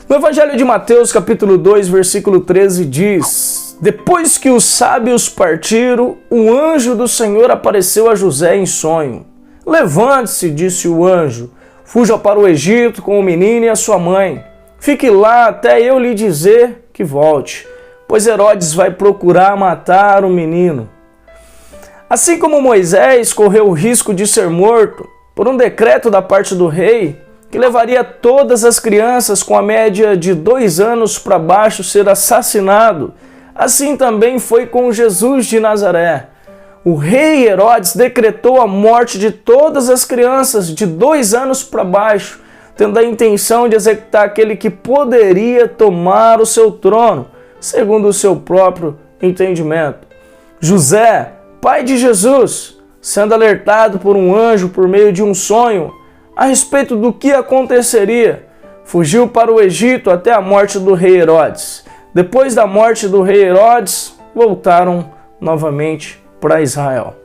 No Evangelho de Mateus, capítulo 2, versículo 13, diz: Depois que os sábios partiram, o anjo do Senhor apareceu a José em sonho. Levante-se, disse o anjo, fuja para o Egito com o menino e a sua mãe. Fique lá até eu lhe dizer que volte, pois Herodes vai procurar matar o menino. Assim como Moisés correu o risco de ser morto por um decreto da parte do rei, que levaria todas as crianças com a média de 2 anos para baixo ser assassinado, assim também foi com Jesus de Nazaré. O rei Herodes decretou a morte de todas as crianças de 2 anos para baixo, tendo a intenção de executar aquele que poderia tomar o seu trono, segundo o seu próprio entendimento. José, pai de Jesus, sendo alertado por um anjo por meio de um sonho a respeito do que aconteceria, fugiu para o Egito até a morte do rei Herodes. Depois da morte do rei Herodes, voltaram novamente para Israel.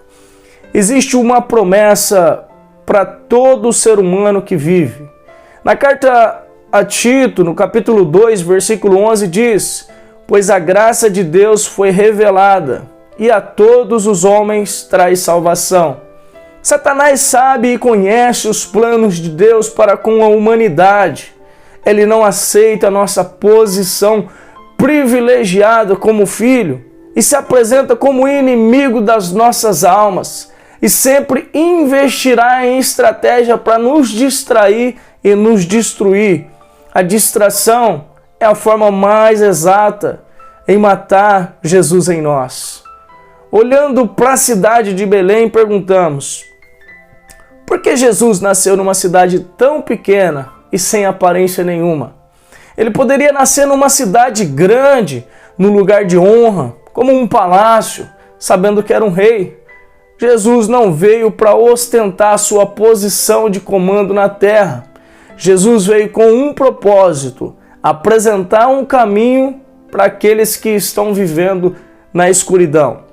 Existe uma promessa para todo ser humano que vive. Na carta a Tito, no capítulo 2, versículo 11, diz: Pois a graça de Deus foi revelada, e a todos os homens traz salvação. Satanás sabe e conhece os planos de Deus para com a humanidade. Ele não aceita a nossa posição privilegiada como filho e se apresenta como inimigo das nossas almas e sempre investirá em estratégia para nos distrair e nos destruir. A distração é a forma mais exata em matar Jesus em nós. Olhando para a cidade de Belém, perguntamos: por que Jesus nasceu numa cidade tão pequena e sem aparência nenhuma? Ele poderia nascer numa cidade grande, num lugar de honra, como um palácio, sabendo que era um rei. Jesus não veio para ostentar sua posição de comando na terra. Jesus veio com um propósito: apresentar um caminho para aqueles que estão vivendo na escuridão.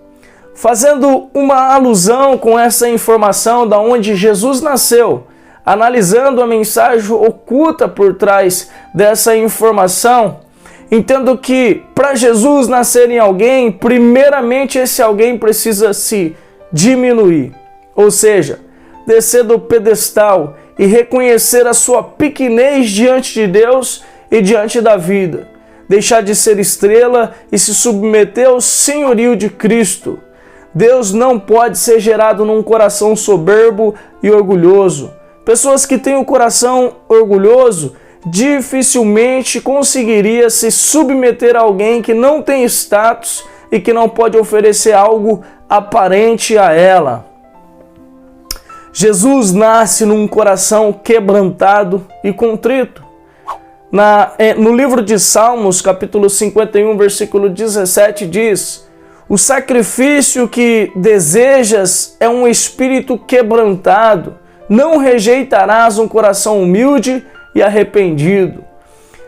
Fazendo uma alusão com essa informação da onde Jesus nasceu, analisando a mensagem oculta por trás dessa informação, entendo que para Jesus nascer em alguém, primeiramente esse alguém precisa se diminuir, ou seja, descer do pedestal e reconhecer a sua pequenez diante de Deus e diante da vida, deixar de ser estrela e se submeter ao senhorio de Cristo. Deus não pode ser gerado num coração soberbo e orgulhoso. Pessoas que têm o coração orgulhoso dificilmente conseguiria se submeter a alguém que não tem status e que não pode oferecer algo aparente a ela. Jesus nasce num coração quebrantado e contrito. No livro de Salmos, capítulo 51, versículo 17, diz: O sacrifício que desejas é um espírito quebrantado. Não rejeitarás um coração humilde e arrependido.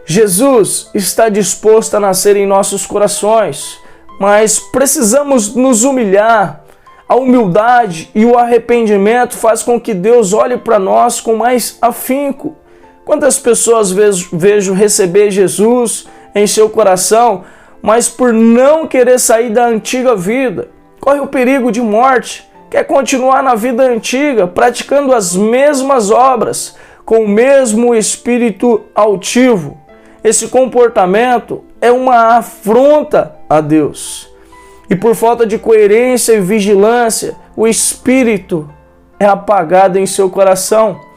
Jesus está disposto a nascer em nossos corações, mas precisamos nos humilhar. A humildade e o arrependimento faz com que Deus olhe para nós com mais afinco. Quantas pessoas vejo receber Jesus em seu coração, mas por não querer sair da antiga vida, corre o perigo de morte, quer continuar na vida antiga, praticando as mesmas obras, com o mesmo espírito altivo. Esse comportamento é uma afronta a Deus. E por falta de coerência e vigilância, o espírito é apagado em seu coração.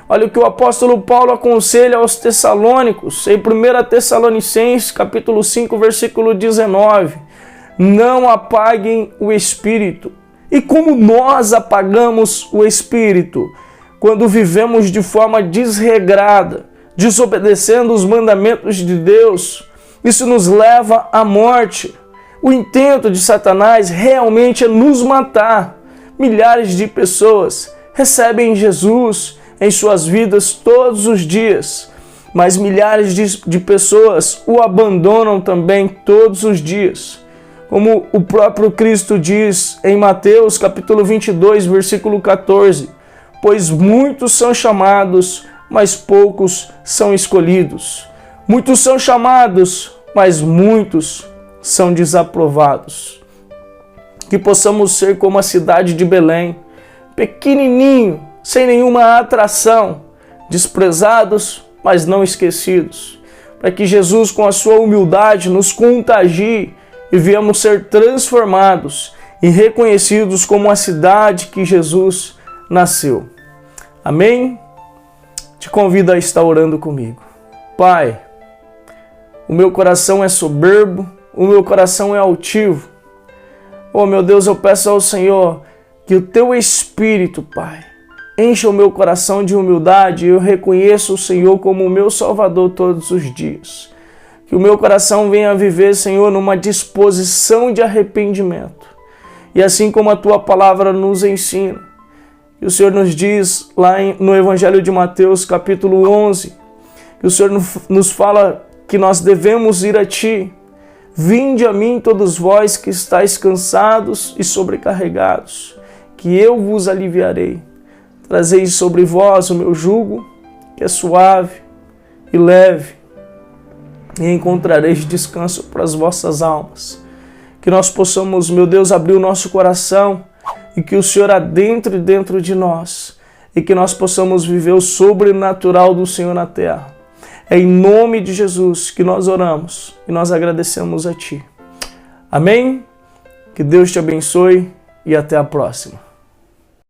Olha o que o apóstolo Paulo aconselha aos Tessalônicos, em 1 Tessalonicenses, capítulo 5, versículo 19. Não apaguem o espírito. E como nós apagamos o espírito? Quando vivemos de forma desregrada, desobedecendo os mandamentos de Deus, isso nos leva à morte. O intento de Satanás realmente é nos matar. Milhares de pessoas recebem Jesus em suas vidas todos os dias, mas milhares de pessoas o abandonam também todos os dias. Como o próprio Cristo diz em Mateus capítulo 22, versículo 14, pois muitos são chamados, mas poucos são escolhidos. Muitos são chamados, mas muitos são desaprovados. Que possamos ser como a cidade de Belém, pequenininho, sem nenhuma atração, desprezados, mas não esquecidos. Para que Jesus, com a sua humildade, nos contagie e viemos ser transformados e reconhecidos como a cidade que Jesus nasceu. Amém? Te convido a estar orando comigo. Pai, o meu coração é soberbo, o meu coração é altivo. Oh, meu Deus, eu peço ao Senhor que o Teu Espírito, Pai, encha o meu coração de humildade e eu reconheço o Senhor como o meu Salvador todos os dias. Que o meu coração venha a viver, Senhor, numa disposição de arrependimento. E assim como a Tua palavra nos ensina, que o Senhor nos diz lá no Evangelho de Mateus, capítulo 11, que o Senhor nos fala que nós devemos ir a Ti. Vinde a mim todos vós que estáis cansados e sobrecarregados, que eu vos aliviarei. Trazei sobre vós o meu jugo, que é suave e leve, e encontrareis descanso para as vossas almas. Que nós possamos, meu Deus, abrir o nosso coração e que o Senhor adentre dentro de nós e que nós possamos viver o sobrenatural do Senhor na terra. É em nome de Jesus que nós oramos e nós agradecemos a Ti. Amém? Que Deus te abençoe e até a próxima.